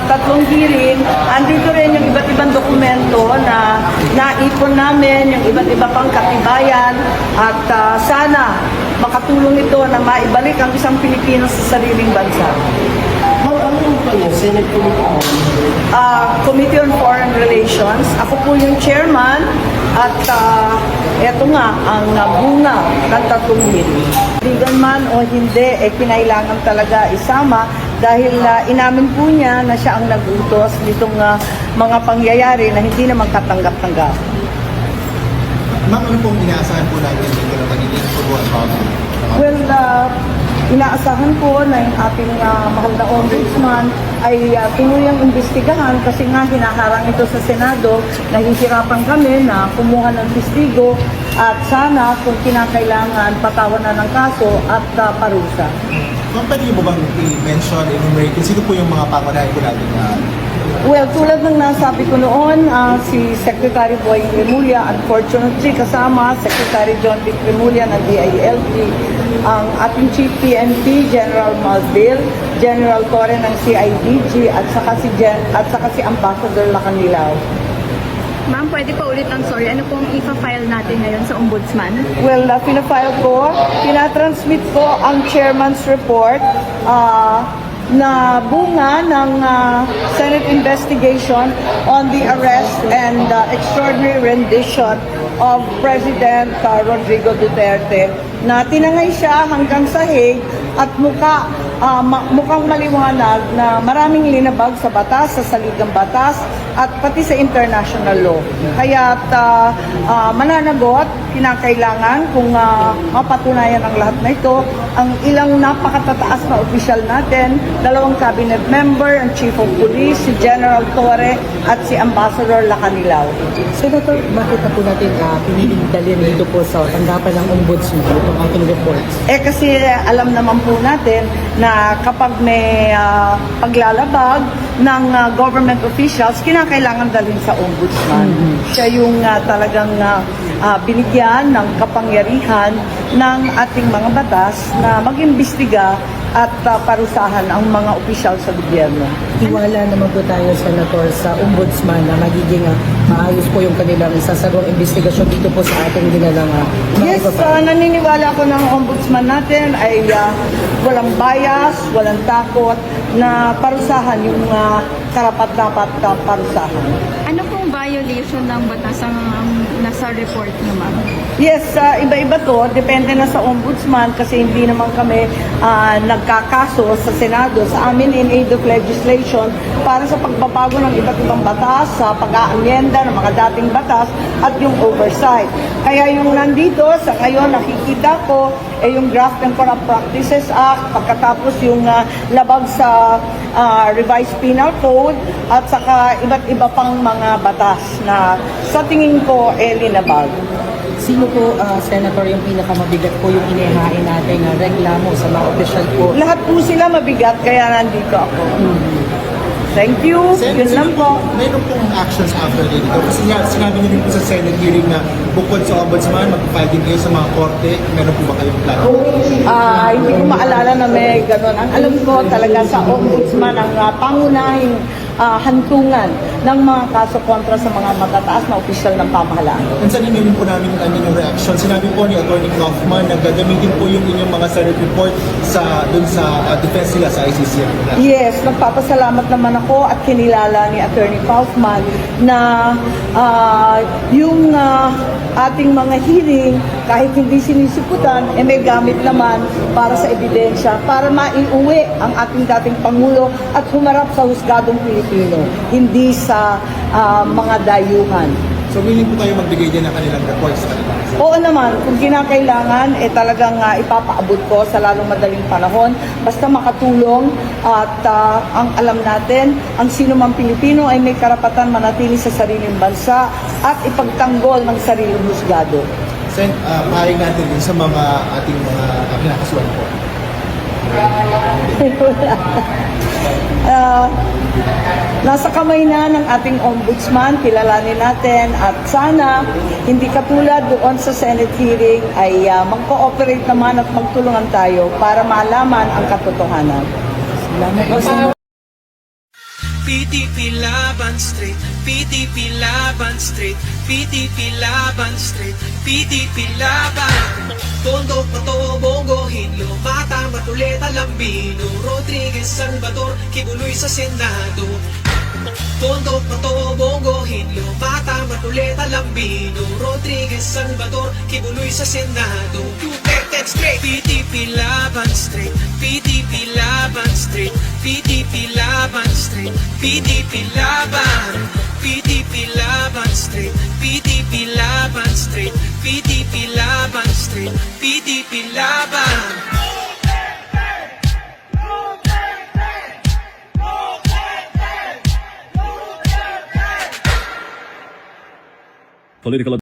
tatlong hearing. Andito rin yung iba't ibang dokumento na naipon namin, yung iba't iba pang katibayan at sana makatulong ito na maibalik ang isang Pilipino sa sariling bansa. Ano yung pa niya? Senate Committee? Committee on Foreign Relations. Ako po yung chairman at eto nga ang bunga ng tatlong hearing. Legal man o hindi, kinailangan talaga isama dahil inamin po niya na siya ang nag-utos nitong mga pangyayari na hindi naman katanggap-tanggap. Ma'am, ano pong inaasahan po natin dito na magiging pagbuwan bago? Well, inaasahan ko na yung ating mahal na ombudsman ay tuluyang imbestigahan kasi nga hinaharang ito sa Senado. Nahihirapan kami na kumuha ng testigo at sana kung kinakailangan patawan na ng kaso at parusa. Ma'am, pwede niyo ba bang i-mention, enumerate kung sino po yung mga pangunahin po natin na Well, tulad ng nasabi ko noon, si Secretary Boying Remulla, unfortunately kasama Secretary John Vic Remulla ng DILG, ang ating Chief PNP, General Malbil, General Torre ng CIDG, at saka si Ambassador Lacanilao. Ma'am, pwede pa ulit ang sorry. Ano pong ipa-file natin ngayon sa Ombudsman? Well, pinafile ko, pinatransmit ko ang chairman's report na bunga ng Senate investigation on the arrest and extraordinary rendition of President Rodrigo Duterte na tinangay siya hanggang sa Hague at mukhang maliwanag na maraming linabag sa batas, sa saligang batas at pati sa international law. Kaya mananagot, kinakailangan kung mapatunayan ang lahat na ito, ang ilang napakatataas na opisyal natin, 2 cabinet member, ang Chief of Police, si General Torre at si Ambassador Lacanilao. Senator, bakit na po natin piniling dalhin dito po sa tanggapan ng Ombudsman itong ating reports? Kasi alam naman po natin na kapag may paglalabag ng government officials, kinakailangan dalhin sa Ombudsman. Siya yung talagang binigyan ng kapangyarihan ng ating mga batas na mag-imbestiga at parusahan ang mga opisyal sa gobyerno. Tiwala naman po tayo, Senator, sa Ombudsman na magiging maayos po yung kanilang isasagawang investigasyon dito po sa ating nilalang Yes, naniniwala ko ng Ombudsman natin ay walang bias, walang takot na parusahan yung karapat-dapat parusahan. Ano pong violation ng batas ang nasa report niyo, ma'am? Yes, iba-iba to. Depende na sa Ombudsman kasi hindi naman kami nagkakaso sa Senado sa amin in aid of legislation para sa pagbabago ng iba't ibang batas, sa pag-aamyenda ng mga dating batas at yung oversight. Kaya yung nandito sa ngayon nakikita ko yung Graft and Corrupt Practices Act, pagkatapos yung labag sa Revised Penal Code at saka iba't iba pang mga batas na sa tingin ko linabag. Sino po, Senator, yung pinakamabigat po yung inihain natin reklamo sa mga opisyal po? Lahat po sila mabigat kaya nandito ako. Thank you. Yun lang po. Mayroon pong actions after dito. Kasi nga, sinabi niyo rin po sa Senate hearing na bukod sa Ombudsman, mag-file din kayo sa mga korte. Meron po ba kayong plano? Hindi ko maalala na may gano'n. Ang alam ko talaga sa Ombudsman ang pangunahing hantungan ng mga kaso kontra sa mga matataas na opisyal ng pamahalaan. Minsan hinihin po namin ang inyong reaction. Sinabi po ni Atty. Kaufman na gagamitin po yung inyong mga Senate report dun sa defense nila sa ICC. Yes, nagpapasalamat naman ako at kinilala ni Atty. Kaufman na yung ating mga hearing, kahit hindi sinisiputan, may gamit naman para sa ebidensya, para maiuwi ang ating dating Pangulo at humarap sa husgadong Pilipino, hindi sa mga dayuhan. So willing po tayo magbigay din ng kanilang reports sa kanila? Oo naman, kung kinakailangan, talagang ipapaabot ko sa lalong madaling panahon. Basta makatulong at ang alam natin, ang sino mang Pilipino ay may karapatan manatili sa sariling bansa at ipagtanggol ng sariling husgado. Sen, paring natin din sa mga ating mga kinakasuhan po. Nasa kamay na ng ating ombudsman, kilalanin natin at sana hindi katulad doon sa Senate hearing ay mag-cooperate naman at magtulungan tayo para malaman ang katotohanan. Salamat po, Senator. PDP Laban Street, PDP Laban Street, PDP Laban Street, PDP Laban. Tondo, Pato, Bongo, Hinlo, Mata, Matuleta, Lambino, Rodriguez, Salvador, Kibuloy sa Senado. Tondo, Pato, Bongo, Hinlo, Mata, Matuleta, Lambino, Rodriguez, Salvador, Kibuloy sa Senado. Duterte straight, PDP Laban Street, PDP Laban Street, PDP Laban Street, PDP Laban, PDP Laban Street, PDP Laban Street, PDP Laban Street, PDP Laban. Political